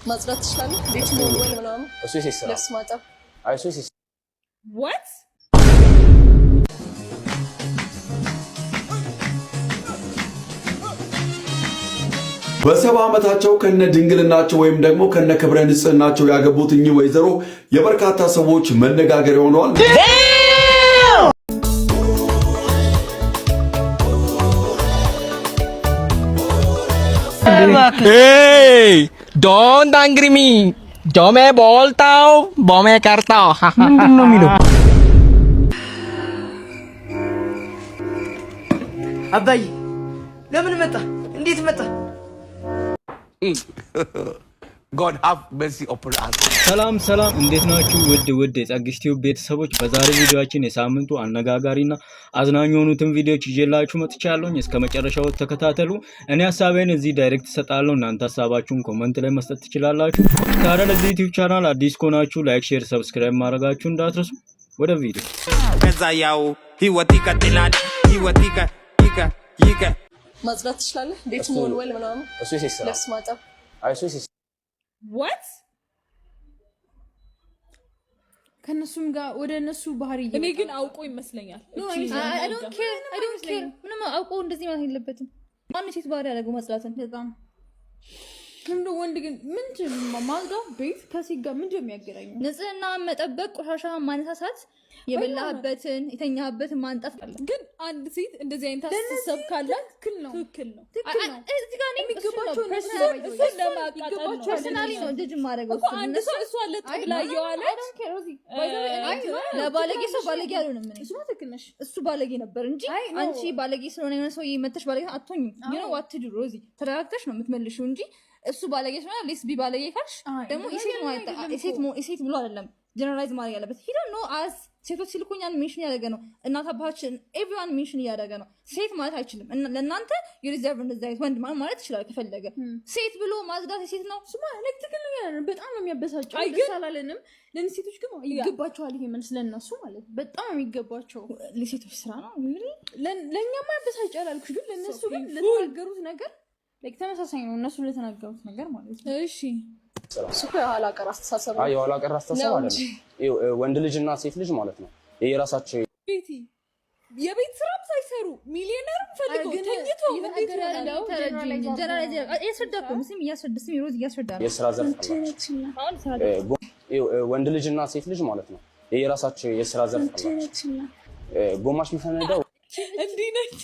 ማጽዳት ትችላለህ? ቤት ሙሉ ወይ ምናምን እሱ ይሰራ ልብስ ማጠብ አይሱ ይሰራ what በሰባ ዓመታቸው ከነ ድንግልናቸው ወይም ደግሞ ከነ ክብረ ንጽህናቸው ያገቡት እኚህ ወይዘሮ የበርካታ ሰዎች መነጋገሪያ ሆነዋል። Hey, don't angry me. Yo me voltao, bo me cartao. ምንድነው የሚለው? አባዬ ለምን መጣ? እንዴት መጣ? God have mercy upon us. ሰላም እንዴት ናችሁ? ውድ የጸግስቲው ቤተሰቦች በዛሬ ቪዲዮአችን የሳምንቱ አነጋጋሪና አዝናኝ የሆኑትን ቪዲዮዎች ይዤላችሁ መጥቻለሁ። እስከ መጨረሻው ተከታተሉ። እኔ ሐሳቤን እዚህ ዳይሬክት ሰጣለሁ፣ እናንተ ሐሳባችሁን ኮሜንት ላይ መስጠት ትችላላችሁ። ታዲያ ለዚህ ዩቲዩብ ቻናል አዲስ ከሆናችሁ ላይክ፣ ሼር፣ ሰብስክራይብ ማድረጋችሁ እንዳትረሱ። ወደ ቪዲዮ ከዛያው ህይወት ይቀጥላል። ህይወት ይቀ ማጽዳት ትችላለህ? ቤት ሙሉ ወይ ምናምን እሱ ይሰራ ልብስ ማጠብ አይሱ ይሰራ what ከነሱም ጋር ወደ እነሱ ባህሪ ይገባል። እኔ ግን አውቆ ይመስለኛል። I don't care ምንም አውቆ እንደዚህ ማለት የለበትም። ማን ሴት ባህሪ ያደረገው ማጽዳትን በጣም እንደ ወንድ ግን ምንድን ማልጋው ቤት ከሴት ጋር ምንድን የሚያገናኘው? ንጽህና መጠበቅ፣ ቆሻሻ ማነሳሳት፣ የበላህበትን የተኛህበትን ማንጠፍ አለ። ግን አንድ ሴት እንደዚህ አይነት አስተሳሰብ ካላት ትክክል ነው። እዚህ ጋር ነው የሚገባቸው ፐርሰናሊ ነው እንጂ ማረጋው እሱ አለ ተብላየው አለ ለባለጌ ሰው ባለጌ አልሆነም። እኔ እሱ ትክክል ነሽ። እሱ ባለጌ ነበር እንጂ አንቺ ባለጌ ስለሆነ የሆነ ሰው ይመተሽ ባለጌ አትሆኚ። you know what to do ሮዚ ተረጋግተሽ ነው የምትመልሺው እንጂ እሱ ባለጌ ስለሆነ ሌስ ቢ ባለጌ ካልሽ ደግሞ ኢሴት ብሎ አይደለም ጀነራላይዝ ማድረግ ያለበት። he don't know us ሴቶች ሲልኩኛን ሜንሽን ያደረገ ነው። እናት አባታችን ኤቭሪዋን ሜንሽን ያደረገ ነው። ሴት ማለት አይችልም። ለእናንተ you deserve እንደዛ አይነት ወንድ ማለት ይችላል ከፈለገ። ሴት ብሎ ማጽዳት ሴት ነው እሱ ማለት ትክክል ነው። በጣም ነው የሚያበሳጨው። አይገሳላለንም ለሴቶች ግን ይገባቸዋል። ይሄ መልስ ለእነሱ ማለት በጣም የሚገባቸው ለሴቶች ስራ ነው። ለእኛማ ያበሳጫል አልኩሽ፣ ግን ለእነሱ ግን ለተናገሩት ነገር ተመሳሳይ ነው። እነሱ ለተናገሩት ነገር ማለት ነው። እሺ ሱቁ የኋላ ቀር አስተሳሰብ ነው። የኋላ ቀር አስተሳሰብ አይደለም። ወንድ ልጅና ሴት ልጅ ማለት ነው የራሳቸው ቤቲ የቤት ስራም ሳይሰሩ ሚሊዮነር ፈልገው ተኝቶ እንዴት ነው ጀነራላይዝ ያስረዳኩ ምስም እያስረዳስም ሮዝ እያስረዳ ነው። የስራ ዘርፍ አላቸው። ወንድ ልጅና ሴት ልጅ ማለት ነው የራሳቸው የስራ ዘርፍ አላቸው። ጎማሽ የሚፈነዳው እንዲህ ነች።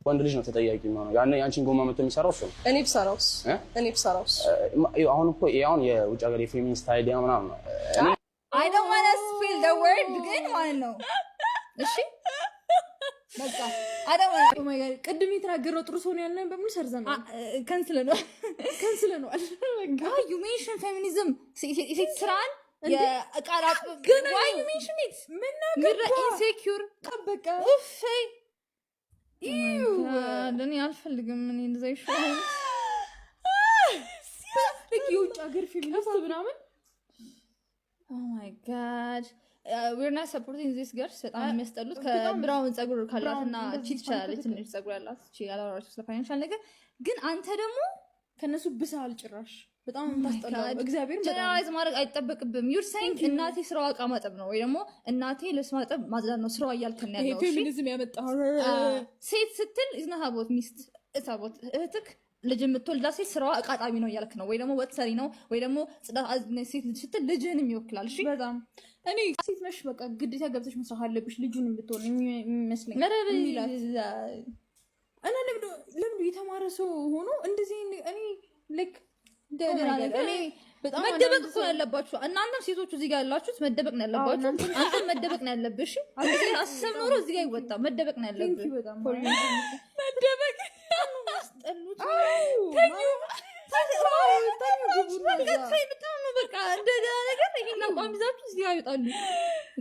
ወንድ ልጅ ነው ተጠያቂ የሚሆነው። ያንቺን ጎማ መጥቶ የሚሰራው እሱ ነው። እኔ ብሰራውስ አሁን እኮ አሁን የውጭ ሀገር የፌሚኒስት አይዲያ ምናምን ነው። I don't want to spill the word ግን ማለት ነው። እሺ በቃ I don't want oh my god ቅድም የተናገረው ጥሩ ሰው ነው ያለን በምን ሰርዘን ካንስል ነው you mention feminism ሴት ስራን የቃላት ግን why you mention it ምን ነገር insecure ጠበቀ ኡፍ ለኔ አልፈልግም። ምን እንደዛ ይሻላል የውጭ ሀገር ፌሚኒስት ምናምን oh my god we're not supporting this girls በጣም የሚያስጠሉት ከብራውን ጸጉር ካላትና ቺት ቻለች ትንሽ ጸጉር ያላት እቺ ያላወራችሁ ስለ ፋይናንሻል ነገር ግን አንተ ደግሞ ከነሱ ብሳል ጭራሽ በጣም ታስጠላው። እግዚአብሔር ጀነራላይዝ ማድረግ አይጠበቅብም። you're saying እናቴ ስራዋ ዕቃ ማጠብ ነው ወይ ደግሞ እናቴ ልብስ ማጠብ ማጽዳት ነው ስራዋ እያልከን ያለው። ይሄ ፌሚኒዝም ያመጣው ሴት ስትል is not about ሚስት it's about እህትክ ልጅ የምትወልዳ ሴት ስራዋ ዕቃ ጣቢ ነው እያልክ ነው ወይ ደግሞ ወጥ ሰሪ ነው ወይ ደግሞ ጽዳት አዝነሽ ሴት ልጅ ስትል ልጅህንም ይወክላል። እሺ በጣም እኔ ሴት ነሽ በቃ ግዴታ ገብተሽ መስራት አለብሽ ልጁን ብትሆን የሚመስለኝ እኔ ለምን የተማረ ሰው ሆኖ እንደዚህ እኔ like እኔ በጣም መደበቅ እኮ ያለባችሁ እናንተም ሴቶቹ እዚህ ጋር ያላችሁት መደበቅ ነው ያለባችሁ። አንተ መደበቅ ነው ያለብሽ። አንተ አሰብ ኖሮ እዚህ ጋር ይወጣ መደበቅ ነው ያለብሽ። መደበቅ አስጠሉት በቃ እንደዛ ነገር ይሄን አቋም ይዛችሁ እዚህ ያወጣሉ።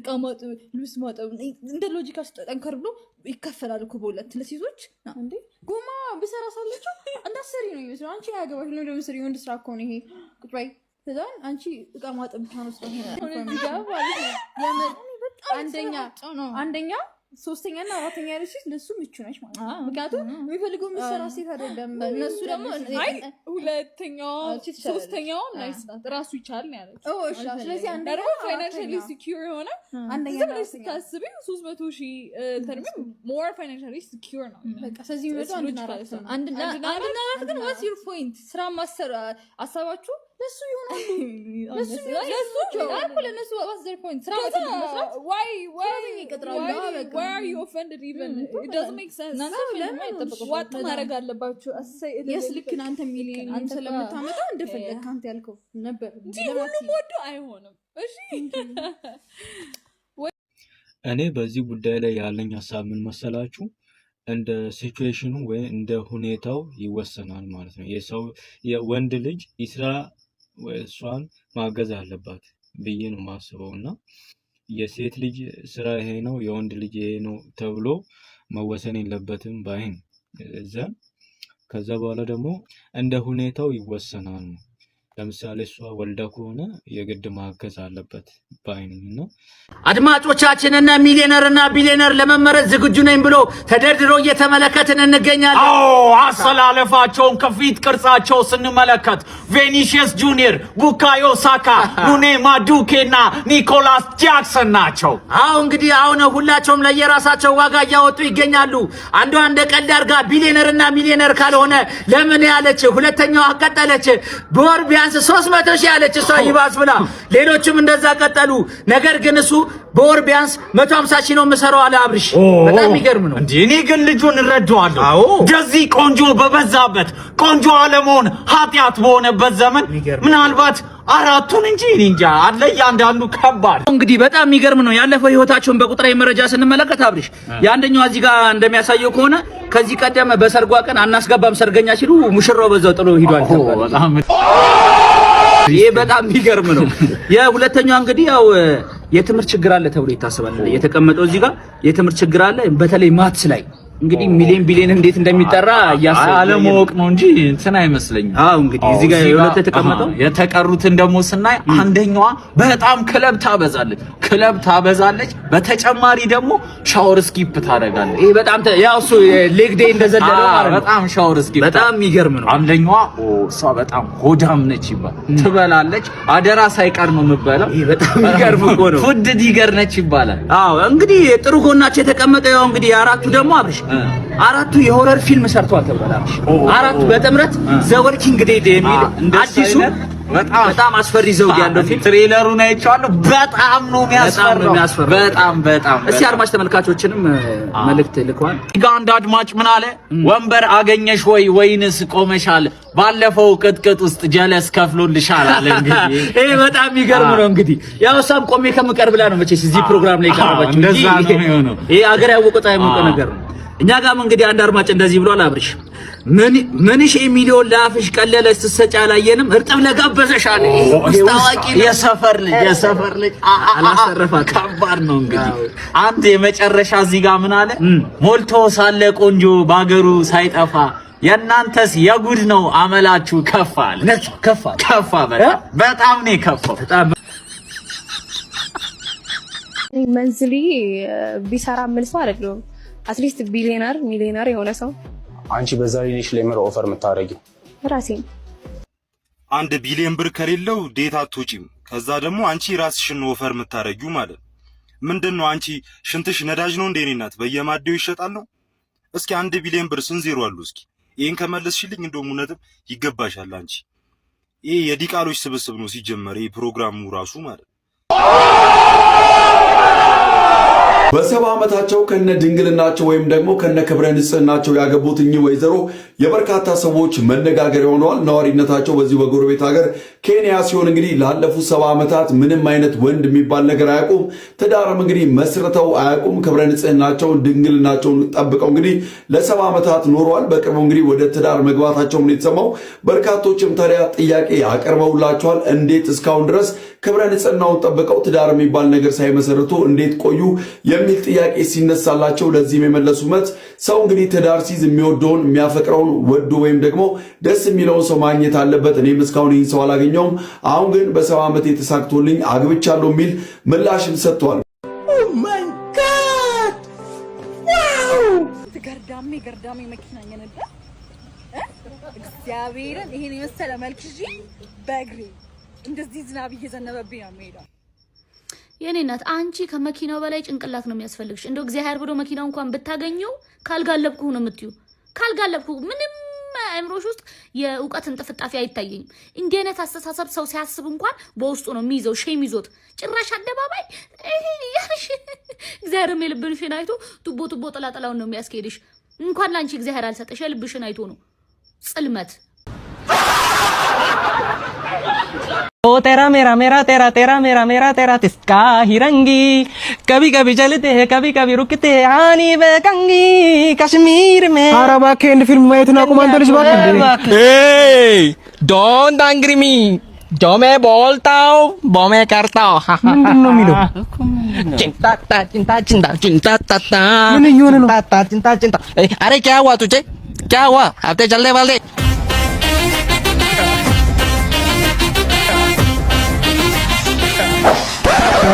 ቃማጥ ልብስ ማጠብ እንደ ሎጂክ አስጠንከር ብሎ ይከፈላል እኮ በሁለት ለሴቶች እንዴ ጎማ ብሰራ ሳለችው እንዳሰሪ ነው የሚመስለው። አንቺ ያገባሽ ነው ለምሳሌ ወንድ ስራ እኮ ነው ይሄ ቁጭ በይ ተዛን አንቺ ዕቃ ማጠብ ብቻ ነው ስለሆነ አንደኛ ሶስተኛና አራተኛ ያለች ለሱ ምቹ ነች ማለት ነው። ምክንያቱም የሚፈልገው ምሰራ ሴት አይደለም። እነሱ ደግሞ ሁለተኛው ሶስተኛው ናይስ ናት ራሱ ይቻል ነው ያለች። እሺ ስለዚህ አንደኛ ፋይናንሻሊ ሲኪዩር የሆነ አንደኛ ላይ ስታስቢ 300,000 ተርም ሞር ፋይናንሻሊ ሲኪዩር ነው። በቃ ስለዚህ የሚመጣው አንድና አራት ግን what's your point? ስራ ማሰራ አሳባችሁ ለሱ ይሆናል ለሱ ለነሱ what's their point? ስራ መስራት why are you offended even? It doesn't make sense. what ማድረግ አለባችሁ? ልክ እናንተ ሚሊዮን ስለምታመጣ እንደፈለግ ካንተ ያልከው ነበር ሁሉም ወዶ አይሆንም። እሺ እኔ በዚህ ጉዳይ ላይ ያለኝ ሀሳብ ምን መሰላችሁ? እንደ ሲቹዌሽኑ ወይ እንደ ሁኔታው ይወሰናል ማለት ነው። የወንድ ልጅ ይስራ ወይ እሷን ማገዝ አለባት ብዬ ነው የማስበው እና የሴት ልጅ ስራ ይሄ ነው የወንድ ልጅ ይሄ ነው ተብሎ መወሰን የለበትም ባይን ከዛ በኋላ ደግሞ እንደ ሁኔታው ይወሰናል ነው። ለምሳሌ እሷ ወልዳ ከሆነ የግድ ማገዝ አለበት ባይነኝና አድማጮቻችንና ሚሊዮነርና ቢሊዮነር ለመመረጥ ዝግጁ ነኝ ብሎ ተደርድሮ እየተመለከትን እንገኛለን። አሰላለፋቸውን ከፊት ቅርጻቸው ስንመለከት ቬኒሺየስ ጁኒየር፣ ቡካዮ ሳካ፣ ኑኔ ማዱኬና ኒኮላስ ጃክሰን ናቸው። እንግዲህ ሁላቸውም ለየራሳቸው ዋጋ እያወጡ ይገኛሉ። አንዷ እንደ ቀልድ አድርጋ ቢሊዮነርና ሚሊዮነር ካልሆነ ለምን ያለች፣ ሁለተኛዋ ቀጠለች በወር ቢያንስ 300,000 ያለች እሷ ይባስ ብላ፣ ሌሎችም እንደዛ ቀጠሉ። ነገር ግን እሱ በወር ቢያንስ 150,000 ነው የምሰራው አለ አብርሽ። በጣም ይገርም ነው። እኔ ግን ልጁን እረዳዋለሁ። እንደዚህ ቆንጆ በበዛበት ቆንጆ አለመሆን ኃጢአት በሆነበት ዘመን ምናልባት አራቱን እንጂ እንጃ አለ ያንዳንዱ ከባድ። እንግዲህ በጣም የሚገርም ነው። ያለፈው ህይወታቸውን በቁጥራዊ መረጃ ስንመለከት አብርሽ የአንደኛው እዚህ ጋር እንደሚያሳየው ከሆነ ከዚህ ቀደም በሰርጓ ቀን አናስገባም ሰርገኛ ሲሉ ሙሽራው በዛው ጥሎ ሄዷል። ይሄ በጣም የሚገርም ነው። የሁለተኛው እንግዲህ ያው የትምህርት ችግር አለ ተብሎ ይታሰባል። የተቀመጠው እዚህ ጋር የትምህርት ችግር አለ በተለይ ማትስ ላይ እንግዲህ ሚሊዮን ቢሊዮን እንዴት እንደሚጠራ አለማወቅ ነው እንጂ እንትን አይመስለኝም። እንግዲህ እዚህ ጋር የሁለት የተቀመጠው የተቀሩትን ደግሞ ስናይ አንደኛዋ በጣም ክለብ ታበዛለች። በተጨማሪ ደግሞ ሻወር ስኪፕ ታደርጋለች። ይሄ በጣም ያው እሱ ሌግ ዴይ እንደዘለለው ማለት ነው። በጣም ሻወር ስኪፕ በጣም የሚገርም ነው። አንደኛዋ እሷ በጣም ሆዳም ነች ይባላል። ትበላለች፣ አደራ ሳይቀር ነው የምትበላው። ይሄ በጣም የሚገርም እኮ ነው። ፉድ ዲገር ነች ይባላል። እንግዲህ ጥሩ ጎናቸው የተቀመጠው ያው እንግዲህ አራቱ ደግሞ አብርሽ አራቱ የሆረር ፊልም ሰርተዋል ተብሏል። አራቱ በጥምረት ዘ ወርኪንግ ዴድ የሚል አዲሱ በጣም አስፈሪ ዘውድ ያለው ፊልም ትሬለሩን አይቼዋለሁ። በጣም ነው የሚያስፈራው። በጣም እስቲ አድማጭ ተመልካቾችንም መልእክት ልኳል። አንድ አድማጭ ምን አለ? ወንበር አገኘሽ ወይ ወይንስ ቆመሻል? ባለፈው ቅጥቅጥ ውስጥ ጀለስ ከፍሎልሻል አለ። እንግዲህ ይሄ በጣም የሚገርም ነው። እንግዲህ ያው እሷም ቆሜ ከምቀር ብላ ነው መቼስ እዚህ ፕሮግራም ላይ ቀርባችሁ። እንደዛ ነው የሚሆነው። ይሄ አገር ያወቀው የሞቀ ነገር ነው። እኛ ጋርም እንግዲህ አንድ አድማጭ እንደዚህ ብሏል። አብርሽ ምንሽ ሚሊዮን ለአፍሽ ቀለለች ስትሰጪ አላየንም፣ እርጥብ ለጋበዘሽ አለ። ታዋቂ የሰፈር ልጅ አላሰረፋት። ከባድ ነው። እንግዲህ አንድ የመጨረሻ እዚህ ጋር ምን አለ? ሞልቶ ሳለ ቆንጆ ባገሩ ሳይጠፋ የእናንተስ የጉድ ነው አመላችሁ ከፋ አለ። ከፋ በጣም ነው የከፋው። መንዝሊ ቢሰራ ምን ሰው አይደለም። አትሊስት ሚሊዮነር የሆነ ሰው። አንቺ በዛ ሊሽ ለምሮ ኦፈር የምታረጊው ራሴ 1 ቢሊዮን ብር ከሌለው ዴታ አትወጪም። ከዛ ደግሞ አንቺ ራስሽን ኦፈር የምታረጊው ማለት ምንድነው? አንቺ ሽንትሽ ነዳጅ ነው እንዴ? እናት በየማዴው ይሸጣል ነው። እስኪ 1 ቢሊዮን ብር ስንት ዜሮ አሉ? እስኪ ይሄን ከመለስሽልኝ እንደውም እውነትም ይገባሻል። አንቺ ይሄ የዲቃሎች ስብስብ ነው ሲጀመር ይሄ ፕሮግራሙ ራሱ ማለት በ70 ዓመታቸው ከነ ድንግልናቸው ወይም ደግሞ ከነ ክብረ ንጽህናቸው ያገቡት እኚህ ወይዘሮ የበርካታ ሰዎች መነጋገሪያ ሆነዋል። ነዋሪነታቸው በዚህ በጎረቤት ሀገር ኬንያ ሲሆን እንግዲህ ላለፉት 70 ዓመታት ምንም አይነት ወንድ የሚባል ነገር አያውቁም። ትዳርም እንግዲህ መስርተው አያውቁም። ክብረ ንጽህናቸውን ድንግልናቸውን ጠብቀው እንግዲህ ለ70 ዓመታት ኖረዋል። በቅርቡ እንግዲህ ወደ ትዳር መግባታቸውን የተሰማው በርካቶችም ታዲያ ጥያቄ አቀርበውላቸዋል። እንዴት እስካሁን ድረስ ክብረ ንጽህናውን ጠብቀው ትዳር የሚባል ነገር ሳይመሰርቱ እንዴት ቆዩ የሚል ጥያቄ ሲነሳላቸው ለዚህም የመለሱት ሰው እንግዲህ ትዳር ሲይዝ የሚወደውን የሚያፈቅረውን ወዶ ወይም ደግሞ ደስ የሚለውን ሰው ማግኘት አለበት። እኔም እስካሁን ይህን ሰው አላገኘውም፣ አሁን ግን በ70 ዓመት የተሳክቶልኝ አግብቻለሁ የሚል ምላሽም ሰጥቷል። ጋሜ ገርዳሜ መኪና እየነዳ እግዚአብሔርን ይሄን የመሰለ መልክ ይዤ በእግሬ እንደዚህ ዝናብ እየዘነበብኝ ነው የምሄደው። የኔ እናት አንቺ ከመኪናው በላይ ጭንቅላት ነው የሚያስፈልግሽ። እንደው እግዚአብሔር ብሎ መኪናው እንኳን ብታገኘው ካልጋለብኩ ነው የምትዩ። ካልጋለብኩ ምንም አእምሮሽ ውስጥ የእውቀት እንጥፍጣፊ አይታየኝም። እንዲህ አይነት አስተሳሰብ ሰው ሲያስብ እንኳን በውስጡ ነው የሚይዘው። ሼም ይዞት ጭራሽ አደባባይ ያሽ እግዚአብሔር የልብሽን አይቶ ቱቦ ጥላጥላውን ነው የሚያስኬድሽ። እንኳን ላንቺ እግዚአብሔር አልሰጠሽ የልብሽን አይቶ ነው ጽልመት ओ तेरा मेरा मेरा तेरा तेरा मेरा मेरा तेरा तिसका हिरंगी कभी कभी चलते हैं कभी कभी रुकते हैं आनी बेकंगी कश्मीर में आराबा के एंड फिल्म में इतना को मानते बात ए डोंट एंग्री मी जो मैं बोलता हूं वो मैं करता हूं ምንድነው የሚለው चिंता चिंता चिंता चिंता चिंता ምን እየሆነ ነው चिंता चिंता अरे क्या हुआ तुझे क्या हुआ आते चलने वाले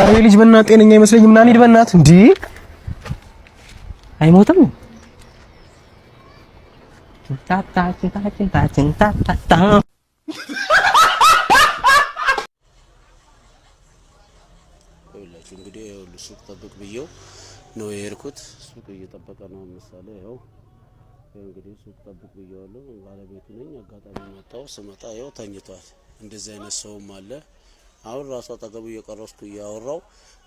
አሬ ልጅ በእናትህ ጤነኛ ይመስለኝ ምናምን ሂድ በእናትህ እንዴ አይሞትም ታ ታ እንግዲህ ሱቅ ጠብቅ ብየው ነው የሄድኩት። ሱቅ እየጠበቀ ነው መሰለ። ይኸው እንግዲህ ሱቅ ጠብቅ ብየዋለሁ። ባለቤቱ ነኝ። አጋጣሚ መጣው። ስመጣ ይኸው ተኝቷል። እንደዚህ አይነት ሰውም አለ። አሁን ራሱ አጠገቡ እየቀረስኩ እያወራው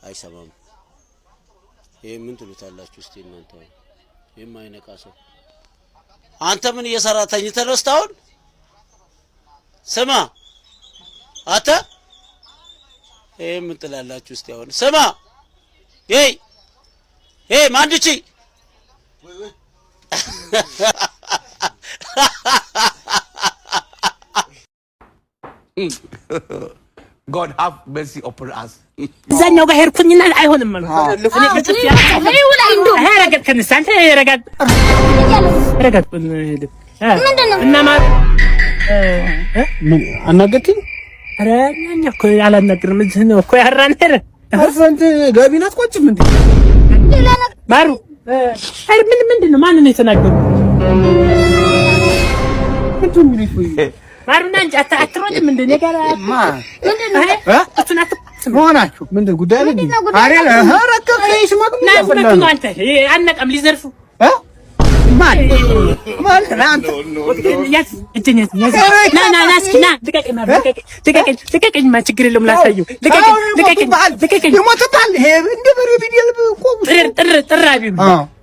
አይሰማም። ይሄ ምን ትሉታላችሁ እስቲ እናንተ? የማይነቃ ሰው አንተ ምን እየሰራ ተኝተህ ነው እስካሁን? ስማ አታ ይሄ ምን ትላላችሁ እስቲ አሁን? ስማ ማንድቺ God have mercy upon us. እዛኛው ጋር ሄድኩኝና አይሆንም ማለት ነው። እኔ በጥፍ ረገጥ ከንሳንተ ረገጥ ምንድነው እና ምን አናገርኩኝ? ኧረ እኛ እኮ አላናግርም። እዚህ ነው እኮ ያራን ሄረ አርፈንት ጋቢና አትቆጭም እንዴ? ማሩ አይ ምንድነው? ማን ነው የተናገረው? ምንድነው የሚሉኝ? ማሩና እንጂ አትሮጥም እንደ ነገር ምንድነው? እሱን ሆናችሁ ምንድነው ጉዳይ አለ? አሬ ረከከኝ ሽማግሌ ነው አንተ አነቀም ሊዘርፉ ማን አንተ ያስ እጅነት ና እስኪ ና ልቀቀኝ ማ ችግር የለውም ላሳየው ልቀቀኝ ይሞታል ይሄ እንደ በሬ ቢደል ቆም ጥራቢ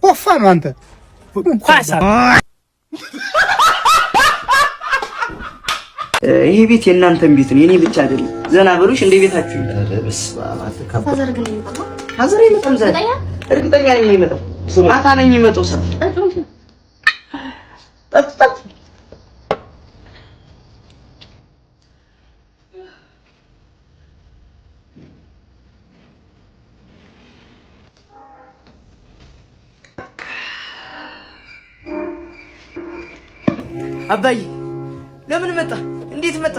ኮፋ ነው አንተ ኳሳ ይሄ ቤት የእናንተም ቤት ነው የኔ ብቻ አይደለም። ዘና በሉሽ እንደ ቤታችሁ ሀዘር ይመጣም ዘና እርግጠኛ ነኝ የሚመጣው ማታ ነኝ የሚመጣው ሰው ጠጥ አባዬ ለምን መጣ? እንዴት መጣ?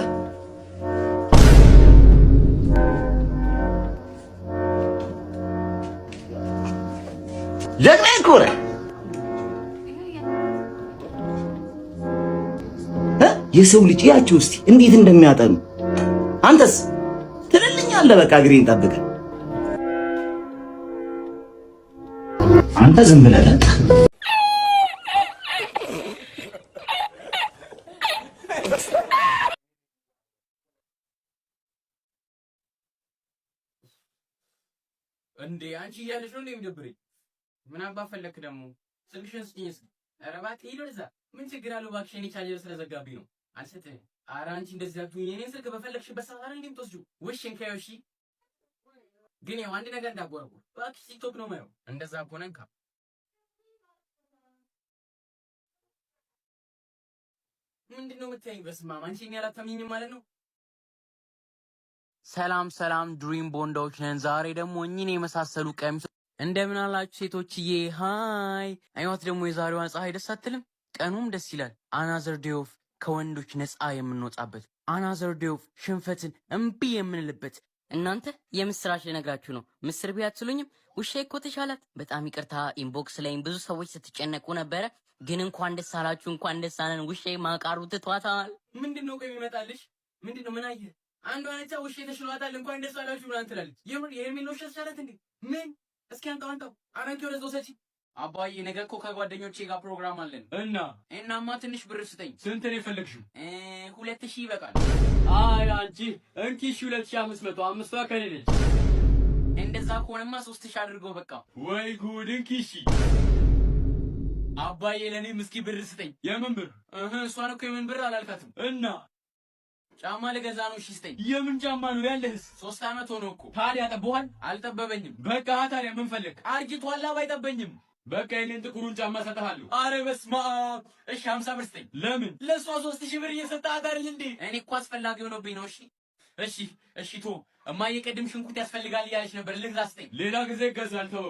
ጀግና ኮረ የሰው ልጅ ያችሁ እስቲ እንዴት እንደሚያጠኑ አንተስ ትልልኛለህ። በቃ እግሬን ጠብቀህ አንተ ዝም ብለህ ጠጣ። እንዴ አንቺ እያለሽ ነው እንደሚደብረኝ? ምን አባ ፈለክ ደግሞ? ስልክሽን ስጪኝ እስኪ። ኧረ እባክህ ሂድ ወደዛ። ምን ችግር አለው እባክሽ? እኔ ቻርጀር ስለዘጋብኝ ነው። አልሰጥህም። ኧረ አንቺ እንደዚህ አትሁኝ። እኔን ስልክ በፈለግሽበት ሰዓት አይደል እንደምትወስጂው? ውሽን ከይው። እሺ ግን ያው አንድ ነገር እንዳትጎረጉር እባክሽ። ቲክቶክ ነው የማየው። እንደዛ ከሆነ እንካ። ምንድነው የምታይኝ? በስመ አብ አንቺ እኔ አላታምኚኝም ማለት ነው? ሰላም ድሪም ቦንዶች ነን። ዛሬ ደግሞ እኚህን የመሳሰሉ ቀሚሶች እንደምን አላችሁ ሴቶችዬ? ሃይ አይዋት ደግሞ የዛሬዋን ፀሐይ ደስ አትልም? ቀኑም ደስ ይላል። አናዘር ዴይ ኦፍ ከወንዶች ነፃ የምንወጣበት፣ አናዘር ዴይ ኦፍ ሽንፈትን እምቢ የምንልበት። እናንተ የምስራች ልነግራችሁ ነው። ምስር ቢያትሉኝም ውሻ እኮ ተሻላት። በጣም ይቅርታ ኢንቦክስ ላይም ብዙ ሰዎች ስትጨነቁ ነበረ። ግን እንኳን ደስ አላችሁ እንኳን ደስ አለን። ውሼ ማቃሩ ትቷታል። ምንድነው ቆይ ይመጣልሽ? ምንድነው ምን አየ? አንዷ ነቻ ውሼ ተሽሏታል እንኳን ደስ አላችሁ ብላ ትላለች። የምን ነው ሸሻለት እንዴ? ምን እስኪ አንተው አራንኪ ወደ ዞሰጪ አባዬ ነገ እኮ ከጓደኞቼ ጋር ፕሮግራም አለን እናማ ትንሽ ብር ስጠኝ። ስንት ነው የፈለግሽው? 2000 ይበቃል። አይ አንቺ እንኪ 2500 አምስቷ ከኔ ነች። እንደዛ ከሆነማ 3000 አድርገው በቃ። ወይ ጉድ! እንኪ እሺ አባዬ ለኔም እስኪ ብር ስጠኝ። የምን ብር? እሷን እኮ የምን ብር አላልካትም። እና ጫማ ልገዛ ነው። እሺ ስጠኝ። የምን ጫማ ነው ያለህስ? 3 አመት ሆኖ እኮ። ታዲያ ጠቦሃል? አልጠበበኝም። በቃ ታዲያ ምን ፈለግ? አርጅቷል አይጠበኝም። በቃ የኔን ጥቁሩን ጫማ ሰጥሃለሁ። አረ በስመ አብ! እሺ 50 ብር ስጠኝ። ለምን? ለሷ 3000 ብር እየሰጣት አይደል እንዴ? እኔ እኮ አስፈላጊ ሆኖብኝ ነው። እሺ ቶ እማዬ ቅድም ሽንኩርት ያስፈልጋል እያለች ነበር። ልግዛ ስጠኝ። ሌላ ጊዜ ይገዛል። ተው።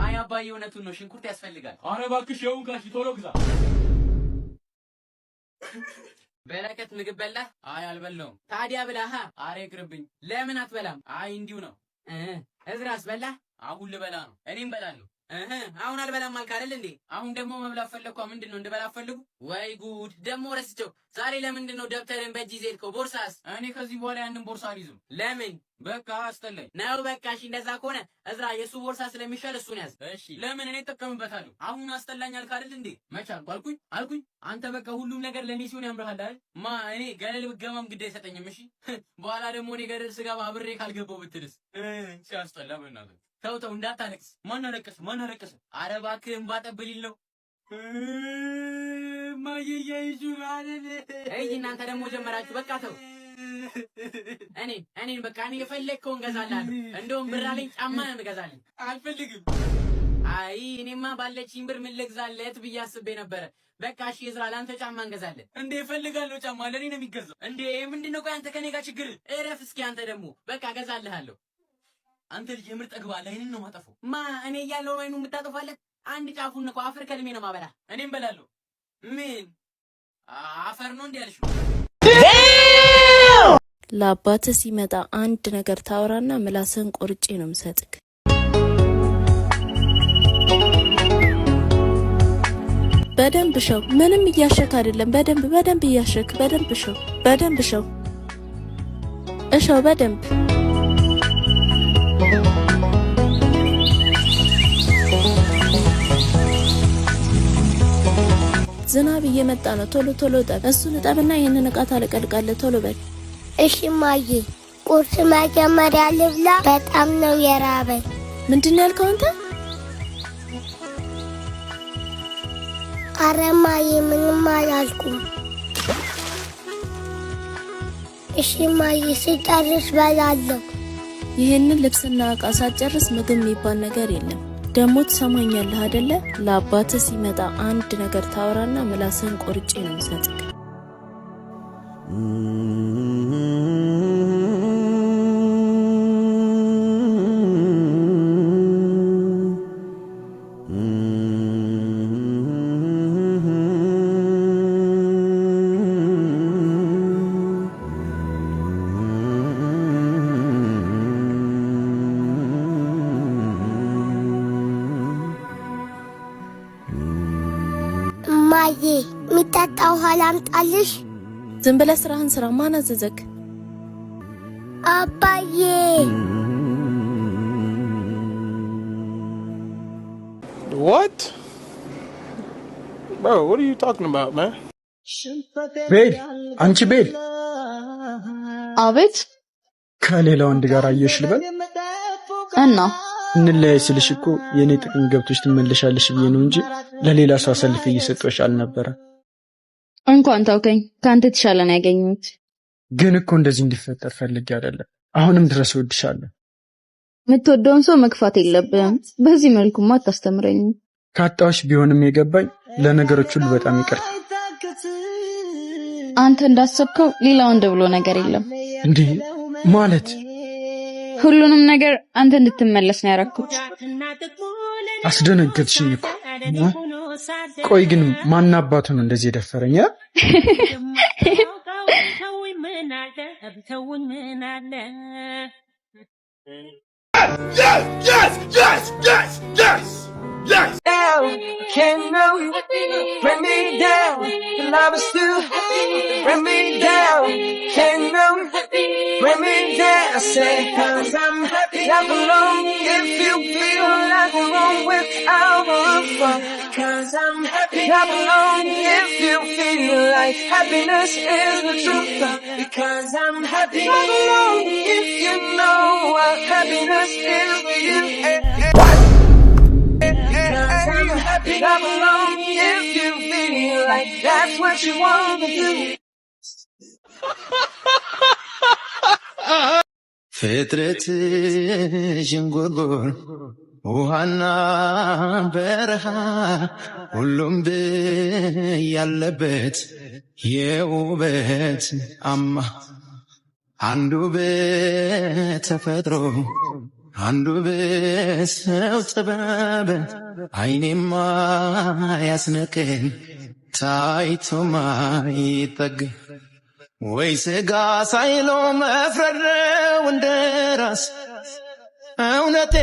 አይ አባዬ እውነቱን ነው፣ ሽንኩርት ያስፈልጋል። አረ እባክሽ ይሁን ካሽ ቶሎ ግዛ። በረከት ምግብ በላህ? አይ አልበላሁም። ታዲያ ብላህ? አረ ይቅርብኝ። ለምን አትበላም? አይ እንዲሁ ነው። እዝራስ በላህ? አሁን ልበላ ነው። እኔም በላለሁ። አሁን አልበላም አልክ አይደል እንዴ? አሁን ደግሞ መብላት ፈለግኳ። ምንድነው እንድበላ ፈልጉ? ወይ ጉድ! ደግሞ ረስቸው። ዛሬ ለምንድን ነው ደብተርን በእጅ ይዘህ ሄድከው? ቦርሳስ? እኔ ከዚህ በኋላ ያንን ቦርሳ አልይዝም። ለምን? በቃ አስጠላኝ ነው። በቃ እሺ እንደዛ ከሆነ እዝራ የሱ ቦርሳ ስለሚሻል እሱን ያዝ። እሺ ለምን? እኔ እጠቀምበታለሁ። አሁን አስጠላኝ አልክ አይደል እንዴ? መች አልኩኝ። አንተ በቃ ሁሉም ነገር ለኔ ሲሆን ያምርሃል አይደል? እኔ ገደል ብገባም ግድ አይሰጠኝም። እሺ በኋላ ደግሞ እኔ ገደል ስገባ አብሬ ካልገባው ብትልስ? ሲያስጠላ በእናትህ። ተው እንዳታለቅስ። ማን አለቀሰ? ኧረ እባክህ እንባ ጠብሊል ነው። ማየየይዙ አይደል? እይ እናንተ ደግሞ ጀመራችሁ። በቃ ተው። እኔን በቃ እኔ የፈለግከውን እንገዛላለሁ። እንደውም ብር አለኝ፣ ጫማ ነው የምገዛልኝ። አልፈልግም። አይ እኔማ ባለችኝ ብር ምን ልግዛለት ብዬ አስቤ ነበረ። በቃ እሺ እዝራ ለአንተ ጫማ እንገዛለን። እንዴ እፈልጋለሁ። ጫማ ለኔ ነው የሚገዛው። እንዴ ምንድነው? ቆይ አንተ ከኔ ጋር ችግር? እረፍ እስኪ አንተ ደግሞ። በቃ እገዛልሃለሁ። አንተ ልጅ የምር ጠግባለህ። አይንን ነው ማጠፋው። እኔ እያለሁ አይኑ የምታጠፋለህ? አንድ ጫፉን እኮ አፈር ከልሜ ነው ማበላ። እኔም በላለሁ። ምን አፈር ነው እንዴ ያልሽው? ለአባትህ ሲመጣ አንድ ነገር ታወራና ምላስህን ቆርጬ ነው የምሰጥክ። በደንብ ሸው። ምንም እያሸክ አይደለም። በደንብ እያሸክ በደንብ ሸው። እሸው በደንብ። ዝናብ እየመጣ ነው። ቶሎ ጠብ። እሱን ጠብና ይሄንን ዕቃ ታለቀልቃለህ። ቶሎ በል። እሺ ማዬ፣ ቁርስ መጀመሪያ ልብላ። በጣም ነው የራበኝ። ምንድን ነው ያልከው አንተ? ኧረ ማዬ ምንም አላልኩም። እሺ ማዬ፣ ስጨርስ በላለሁ። ይሄንን ልብስና ዕቃ ሳትጨርስ ምግብ የሚባል ነገር የለም። ደግሞ ትሰማኛለህ አይደለ? ለአባትህ ሲመጣ አንድ ነገር ታወራና ምላስህን ቆርጬ ነው የምሰጥክ። ማዬ የሚጠጣ ውሃ ላምጣልሽ? ዝም ብለህ ስራህን ስራ። ማን አዘዘክ? አባዬ። What? Bro, what are you talking about, man? ቤል፣ አንቺ ቤል። አቤት። ከሌላ ወንድ ጋር አየሽ ልበል? እና እንለያይ ስልሽ እኮ የኔ ጥቅም ገብቶሽ ትመለሻለሽ ብዬ ነው እንጂ ለሌላ ሰው አሳልፌ እየሰጠሁሽ አልነበረ። እንኳን ታውከኝ። ካንተ ተሻለ ነው ያገኘሁት። ግን እኮ እንደዚህ እንዲፈጠር ፈልጌ አይደለም። አሁንም ድረስ እወድሻለሁ። የምትወደውን ሰው መግፋት የለብህም። በዚህ መልኩማ አታስተምረኝም። ካጣሁሽ ቢሆንም የገባኝ ለነገሮች ሁሉ በጣም ይቅርታ። አንተ እንዳሰብከው ሌላ ወንድ ብሎ ነገር የለም። እንዴ ማለት? ሁሉንም ነገር አንተ እንድትመለስ ነው ያደረኩት። አስደነገጥሽኝ እኮ። ቆይ ግን ማን አባቱ ነው እንደዚህ የደፈረኝ? Yes! down, can't know. Bring me down, the love is still. Bring me down, can't know. Bring me down, I say, 'cause I'm happy, not alone. If you feel like I'm wrong without a fun, 'cause I'm happy, not alone. If you feel like happiness is the truth, because I'm happy, not alone. If you know what happiness is for you, because I'm happy, not alone. If you feel like that's what you want to do. ፍጥረት ዥንጉርጉር ውሃና በረሃ ሁሉም ያለበት የውበት አማ አንዱ በተፈጥሮ አንዱ በሰው ጥበብ አይኔማ ያስነቀን ታይቶማ ይጠገብ ወይ ስጋ ሳይሎ መፍረድ ነው እንደራስ እውነቴ